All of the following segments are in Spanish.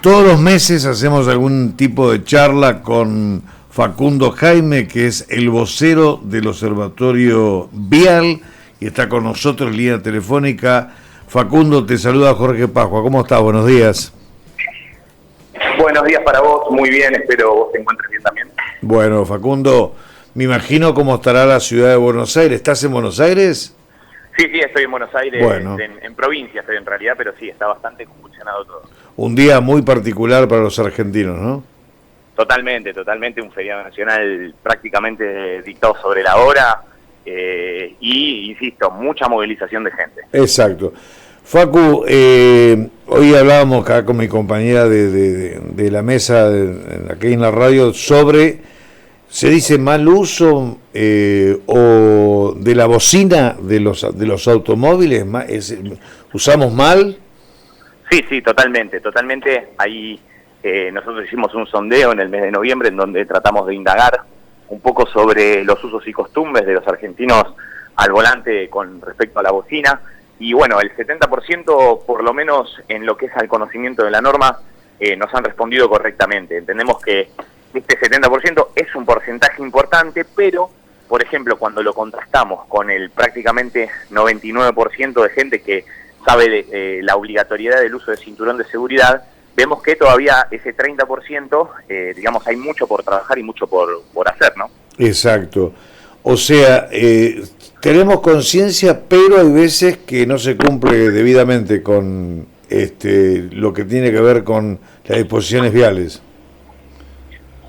Todos los meses hacemos algún tipo de charla con Facundo Jaime, que es el vocero del Observatorio Vial, y está con nosotros en línea telefónica. Facundo, te saluda Jorge Pascua. ¿Cómo estás? Buenos días. Buenos días para vos, muy bien, espero vos te encuentres bien también. Bueno, Facundo, me imagino cómo estará la ciudad de Buenos Aires. ¿Estás en Buenos Aires? Sí, estoy en Buenos Aires, bueno. en provincia estoy en realidad, pero sí, está bastante convulsionado todo. Un día muy particular para los argentinos, ¿no? Totalmente, un feriado nacional prácticamente dictado sobre la hora y, insisto, mucha movilización de gente. Exacto. Facu, hoy hablábamos acá con mi compañera de la mesa aquí en la radio sobre, ¿se dice mal uso o de la bocina de los automóviles? ¿Usamos mal? Sí, totalmente. Ahí nosotros hicimos un sondeo en el mes de noviembre en donde tratamos de indagar un poco sobre los usos y costumbres de los argentinos al volante con respecto a la bocina. Y bueno, el 70%, por lo menos en lo que es al conocimiento de la norma, nos han respondido correctamente. Entendemos que este 70% es un porcentaje importante, pero, por ejemplo, cuando lo contrastamos con el prácticamente 99% de gente que sabe de la obligatoriedad del uso de cinturón de seguridad, vemos que todavía ese 30%, digamos, hay mucho por trabajar y mucho por hacer, ¿no? Exacto. O sea, tenemos conciencia, pero hay veces que no se cumple debidamente con lo que tiene que ver con las disposiciones viales.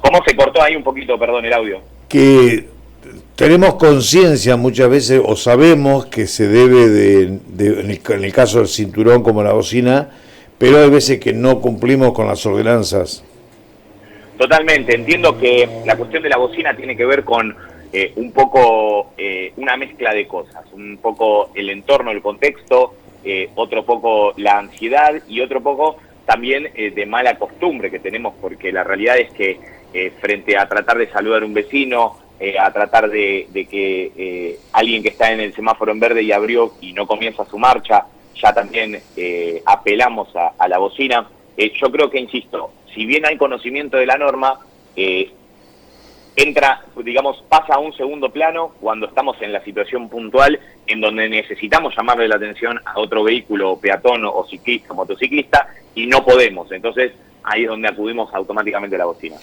¿Cómo se cortó ahí un poquito, perdón, el audio? Que tenemos conciencia muchas veces, o sabemos que se debe en el caso del cinturón como la bocina, pero hay veces que no cumplimos con las ordenanzas. Totalmente, entiendo que la cuestión de la bocina tiene que ver con un poco una mezcla de cosas, un poco el entorno, el contexto, otro poco la ansiedad y otro poco también de mala costumbre que tenemos, porque la realidad es que frente a tratar de saludar a un vecino, a tratar de que alguien que está en el semáforo en verde y abrió y no comienza su marcha, ya también apelamos a la bocina. Yo creo que, insisto, si bien hay conocimiento de la norma, pasa a un segundo plano cuando estamos en la situación puntual en donde necesitamos llamarle la atención a otro vehículo, peatón o ciclista, motociclista, y no podemos. Entonces, ahí es donde acudimos automáticamente a la bocina.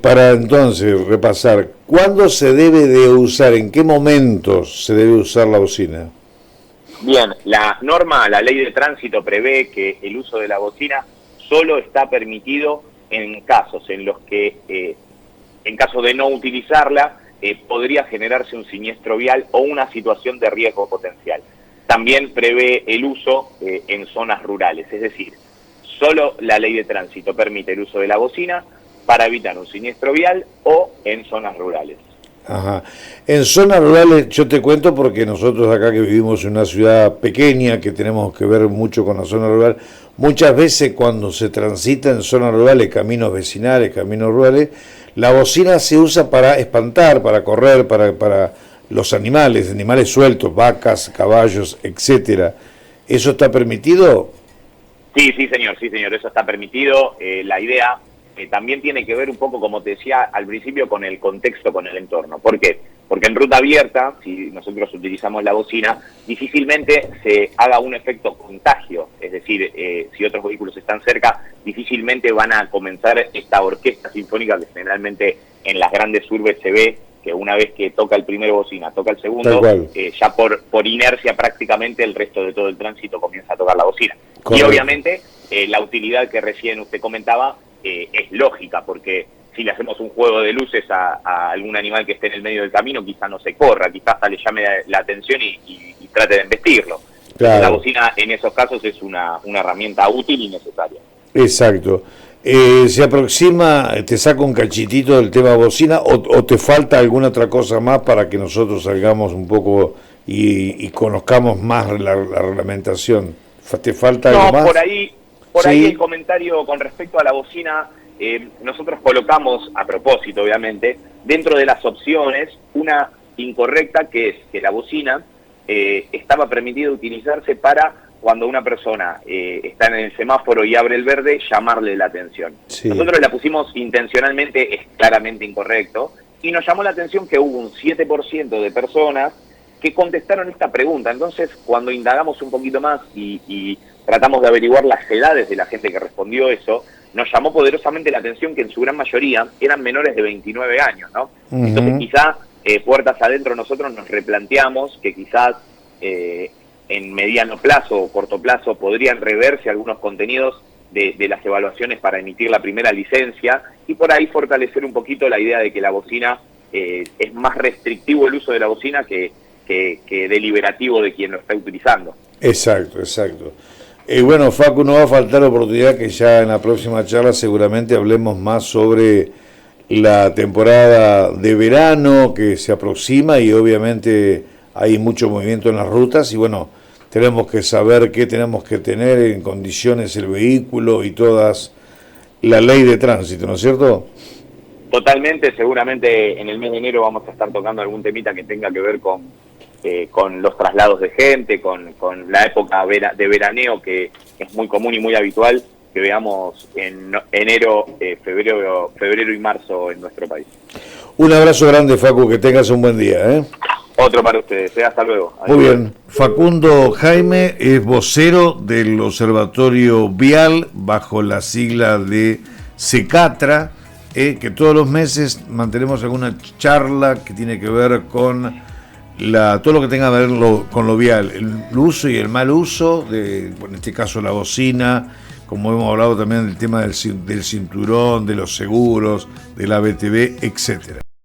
Para entonces repasar, ¿cuándo se debe de usar, en qué momentos se debe usar la bocina? Bien, la norma, la ley de tránsito prevé que el uso de la bocina solo está permitido en casos en los que, en caso de no utilizarla, podría generarse un siniestro vial o una situación de riesgo potencial. También prevé el uso en zonas rurales, es decir, solo la ley de tránsito permite el uso de la bocina para evitar un siniestro vial o en zonas rurales. Ajá. En zonas rurales, yo te cuento porque nosotros acá que vivimos en una ciudad pequeña, que tenemos que ver mucho con la zona rural, muchas veces cuando se transita en zonas rurales, caminos vecinales, caminos rurales, la bocina se usa para espantar, para correr, para los animales sueltos, vacas, caballos, etcétera. ¿Eso está permitido? Sí, señor, eso está permitido. La idea también tiene que ver un poco, como te decía al principio, con el contexto, con el entorno. ¿Por qué? Porque en ruta abierta, si nosotros utilizamos la bocina, difícilmente se haga un efecto contagio. Es decir, si otros vehículos están cerca, difícilmente van a comenzar esta orquesta sinfónica que generalmente en las grandes urbes se ve, que una vez que toca el primer bocina, toca el segundo, ya por inercia prácticamente el resto de todo el tránsito comienza a tocar la bocina. Correcto. Y obviamente la utilidad que recién usted comentaba es lógica, porque si le hacemos un juego de luces a algún animal que esté en el medio del camino, quizás no se corra, quizás le llame la atención y trate de embestirlo. Claro. La bocina en esos casos es una herramienta útil y necesaria. Exacto. ¿Se aproxima, te saca un cachitito del tema bocina o te falta alguna otra cosa más para que nosotros salgamos un poco y conozcamos más la reglamentación? ¿Te falta algo más? Por ahí el comentario con respecto a la bocina, nosotros colocamos, a propósito obviamente, dentro de las opciones, una incorrecta que es que la bocina estaba permitido utilizarse para cuando una persona está en el semáforo y abre el verde, llamarle la atención. Sí. Nosotros la pusimos intencionalmente, es claramente incorrecto, y nos llamó la atención que hubo un 7% de personas que contestaron esta pregunta. Entonces, cuando indagamos un poquito más y tratamos de averiguar las edades de la gente que respondió eso, nos llamó poderosamente la atención que en su gran mayoría eran menores de 29 años, ¿no? Entonces, quizá puertas adentro nosotros nos replanteamos que quizás en mediano plazo o corto plazo podrían reverse algunos contenidos de las evaluaciones para emitir la primera licencia y por ahí fortalecer un poquito la idea de que la bocina es más restrictivo el uso de la bocina que deliberativo de quien lo está utilizando. Exacto, exacto. Bueno, Facu, no va a faltar oportunidad que ya en la próxima charla seguramente hablemos más sobre la temporada de verano que se aproxima y obviamente hay mucho movimiento en las rutas y bueno, tenemos que saber qué tenemos que tener en condiciones el vehículo y todas la ley de tránsito, ¿no es cierto? Totalmente, seguramente en el mes de enero vamos a estar tocando algún temita que tenga que ver con los traslados de gente, con la época de veraneo que es muy común y muy habitual que veamos en enero, febrero y marzo en nuestro país. Un abrazo grande, Facu, que tengas un buen día, ¿eh? Otro para ustedes, hasta luego. Muy bien, Facundo Jaime es vocero del Observatorio Vial bajo la sigla de SECATRA, que todos los meses mantenemos alguna charla que tiene que ver con todo lo que tenga que ver con lo vial, el uso y el mal uso, en este caso la bocina, como hemos hablado también del tema del cinturón, de los seguros, del ABTV, etcétera.